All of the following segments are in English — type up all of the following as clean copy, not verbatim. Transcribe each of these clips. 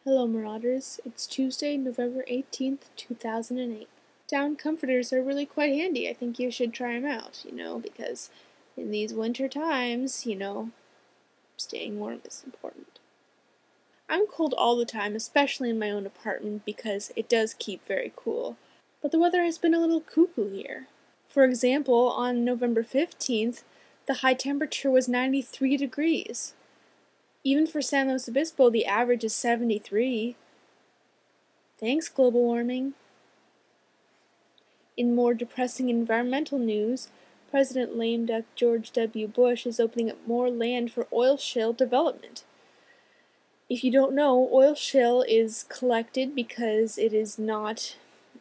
Hello Marauders, it's Tuesday, November 18th, 2008. Down comforters are really quite handy. I think you should try them out, because in these winter times, staying warm is important. I'm cold all the time, especially in my own apartment because it does keep very cool. But the weather has been a little cuckoo here. For example, on November 15th, the high temperature was 93 degrees. Even for San Luis Obispo, the average is 73. Thanks, global warming. In more depressing environmental news, President lame duck George W. Bush is opening up more land for oil shale development. If you don't know, oil shale is collected because it is not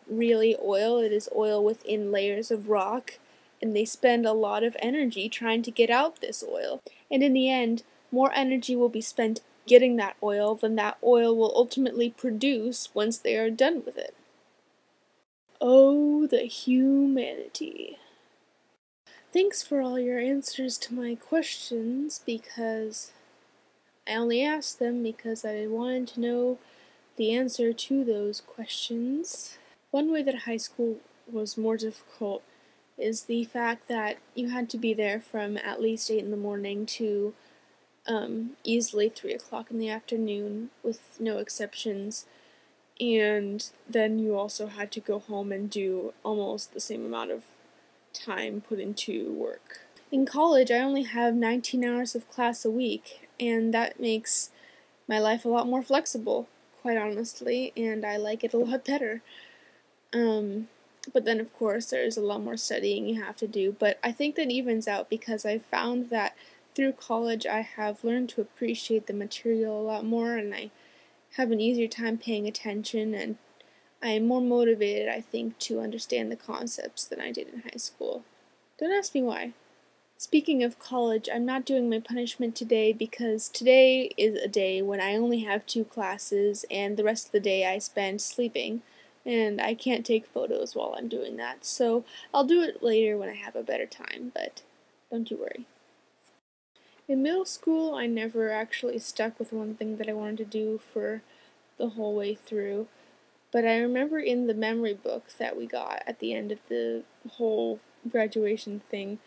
really oil, it is oil within layers of rock, and they spend a lot of energy trying to get out this oil. And in the end, more energy will be spent getting that oil than that oil will ultimately produce once they are done with it. Oh, the humanity. Thanks for all your answers to my questions, because I only asked them because I wanted to know the answer to those questions. One way that high school was more difficult is the fact that you had to be there from at least 8 in the morning to easily 3 o'clock in the afternoon, with no exceptions, and then you also had to go home and do almost the same amount of time put into work. In college, I only have 19 hours of class a week, and that makes my life a lot more flexible, quite honestly, and I like it a lot better. But then, of course, there's a lot more studying you have to do, but I think that evens out because I found that through college I have learned to appreciate the material a lot more, and I have an easier time paying attention, and I am more motivated, I think, to understand the concepts than I did in high school. Don't ask me why. Speaking of college, I'm not doing my punishment today because today is a day when I only have 2 classes and the rest of the day I spend sleeping, and I can't take photos while I'm doing that, so I'll do it later when I have a better time, but don't you worry. In middle school, I never actually stuck with one thing that I wanted to do for the whole way through, but I remember in the memory book that we got at the end of the whole graduation thing,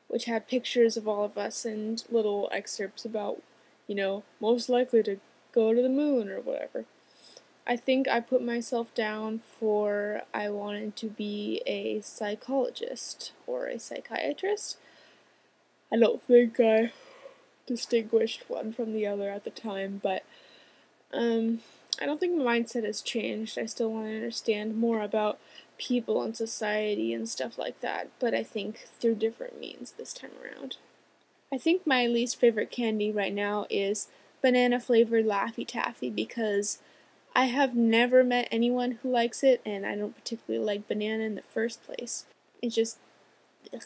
which had pictures of all of us and little excerpts about, most likely to go to the moon or whatever. I think I put myself down for I wanted to be a psychologist or a psychiatrist. I don't think I distinguished one from the other at the time, but I don't think my mindset has changed. I still want to understand more about people and society and stuff like that, but I think through different means this time around. I think my least favorite candy right now is banana flavored Laffy Taffy because I have never met anyone who likes it, and I don't particularly like banana in the first place. It's just, ugh.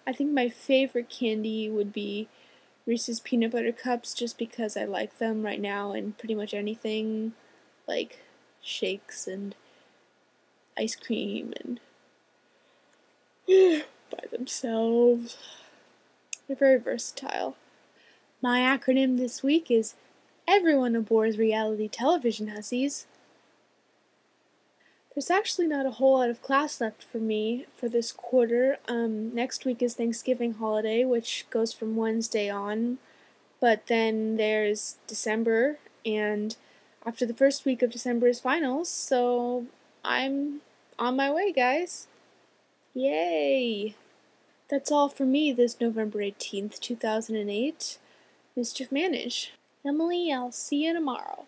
I think my favorite candy would be Reese's Peanut Butter Cups just because I like them right now and pretty much anything like shakes and ice cream and by themselves. They're very versatile. My acronym this week is Everyone Abhors Reality Television Hussies. There's actually not a whole lot of class left for me for this quarter. Next week is Thanksgiving holiday, which goes from Wednesday on, but then there's December, and after the first week of December is finals, so I'm on my way, guys. Yay! That's all for me this November 18th, 2008. Mischief managed. Emily, I'll see you tomorrow.